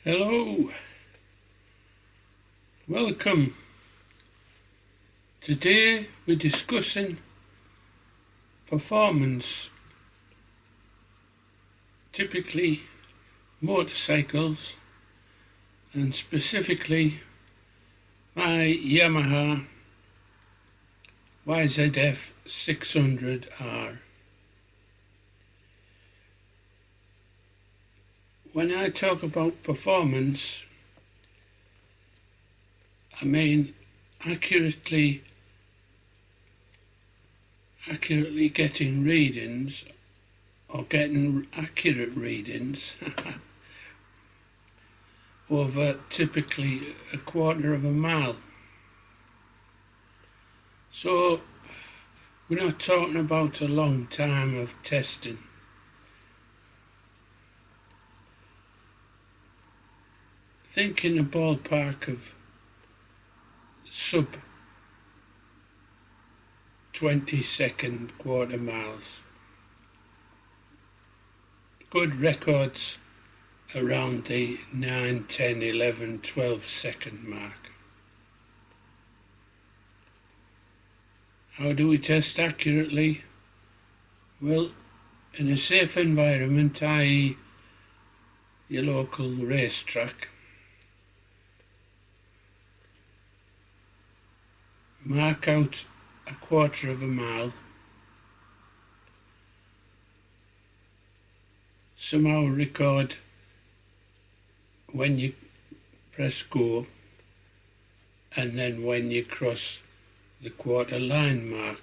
Hello, welcome. Today we're discussing performance, typically motorcycles, and specifically my Yamaha YZF 600r. When I talk about performance, I mean accurately getting readings, or getting accurate readings over typically a quarter of a mile. So we're not talking about a long time of testing. Think in a ballpark of sub 20-second quarter miles. Good records around the 9, 10, 11, 12 second mark. How do we test accurately? Well, in a safe environment, i.e. your local racetrack, mark out a quarter of a mile, somehow record when you press go and then when you cross the quarter line mark.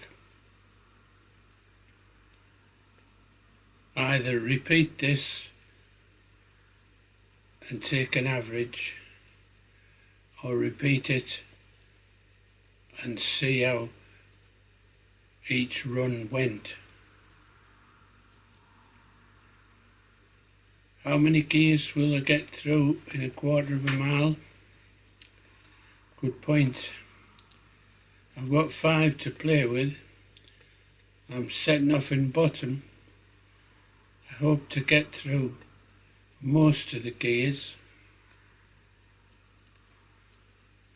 Either repeat this and take an average, or repeat it and see how each run went. How many gears will I get through in a quarter of a mile? Good point. I've got 5 to play with. I'm setting off in bottom. I hope to get through most of the gears.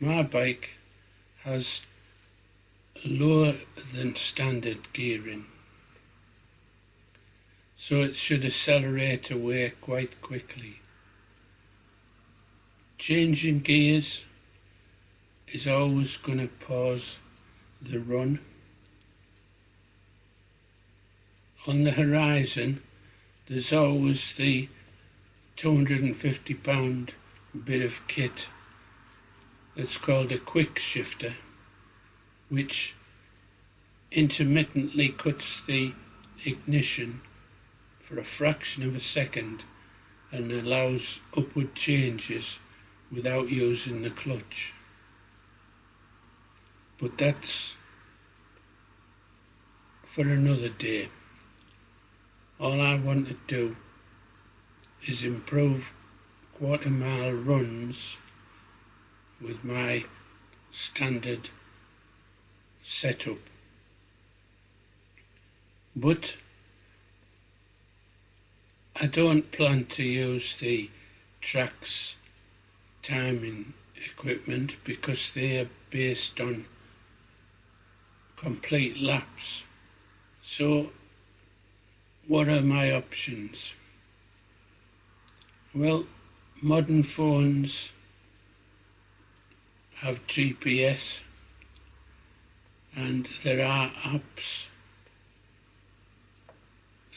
My bike has lower than standard gearing, so it should accelerate away quite quickly. Changing gears is always going to pause the run. On the horizon there's always the 250-pound bit of kit that's called a quick shifter, which intermittently cuts the ignition for a fraction of a second and allows upward changes without using the clutch. But that's for another day. All I want to do is improve quarter mile runs with my standard setup. But I don't plan to use the tracks timing equipment because they are based on complete laps. So what are my options? Well, modern phones have GPS, and there are apps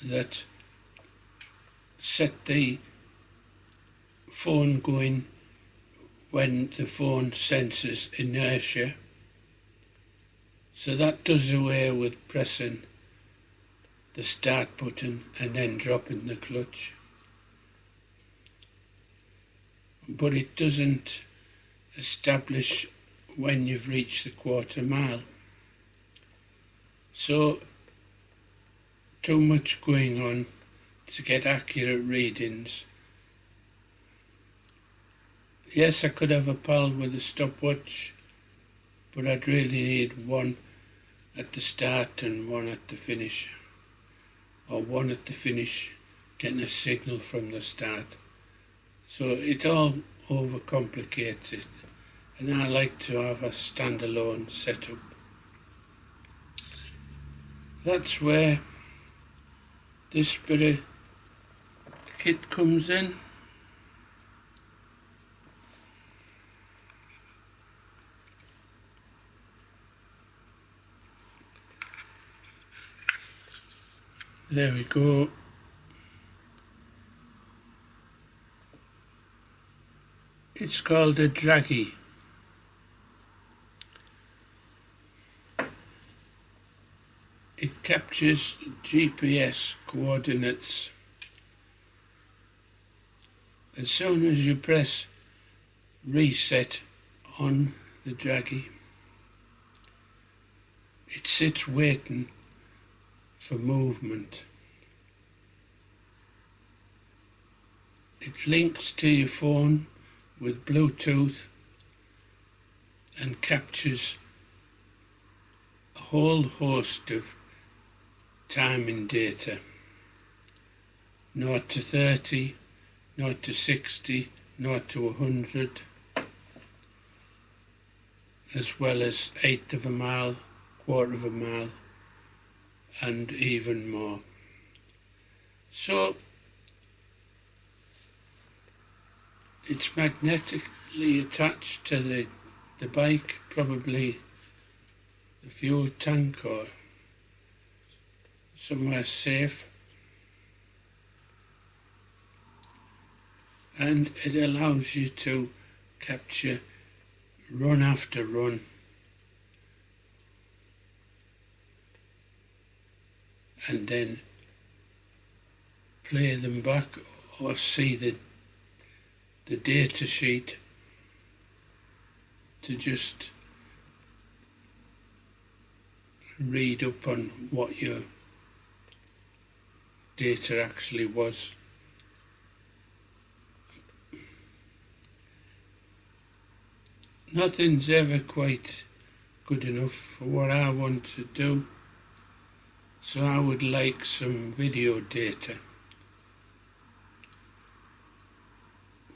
that set the phone going when the phone senses inertia. So that does away with pressing the start button and then dropping the clutch. But it doesn't establish when you've reached the quarter mile. So too much going on to get accurate readings. Yes, I could have a pal with a stopwatch, but I'd really need one at the start and one at the finish, or one at the finish getting a signal from the start. So it all overcomplicates it, and I like to have a standalone setup. That's where this bit of kit comes in. There we go. It's called a Dragy. It captures GPS coordinates. As soon as you press reset on the Dragy, it sits waiting for movement. It links to your phone with Bluetooth and captures a whole host of timing data. 0 to 30, 0 to 60, 0 to 100, as well as 1/8 of a mile, 1/4 of a mile, and even more. So it's magnetically attached to the bike, probably the fuel tank or somewhere safe, and it allows you to capture run after run, and then play them back or see the data sheet to just read up on what your data actually was. Nothing's ever quite good enough for what I want to do, so I would like some video data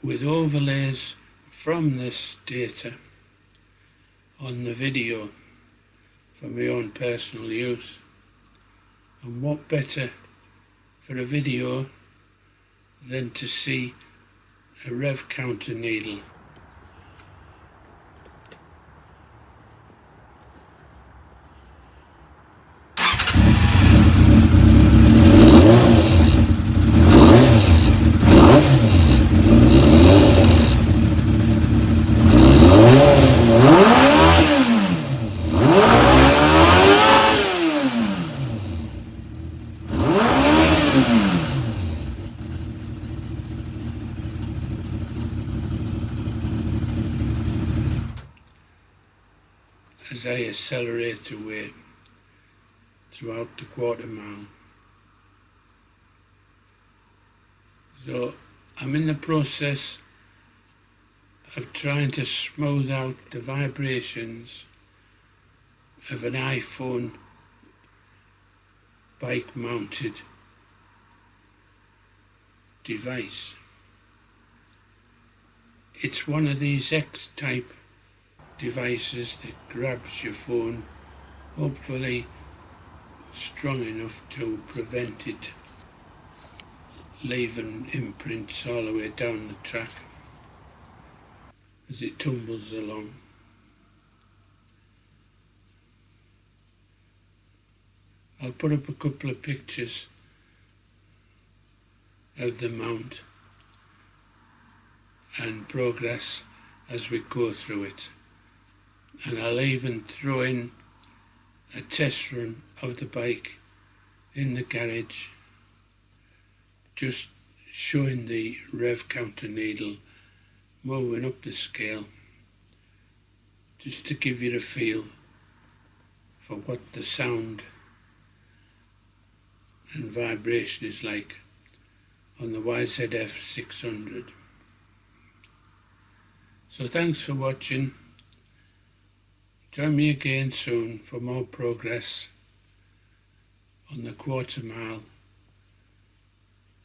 with overlays from this data on the video for my own personal use. And what better for a video than to see a rev counter needle. As I accelerate away throughout the 1/4 mile. So I'm in the process of trying to smooth out the vibrations of an iPhone bike mounted device. It's one of these X-type devices that grabs your phone, hopefully strong enough to prevent it leaving imprints all the way down the track as it tumbles along. I'll put up a couple of pictures of the mount and progress as we go through it. And I'll even throw in a test run of the bike in the garage, just showing the rev counter needle moving up the scale, just to give you a feel for what the sound and vibration is like on the YZF 600. So thanks for watching. Join me again soon for more progress on the 1/4 mile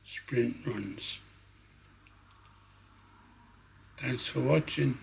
sprint runs. Thanks for watching.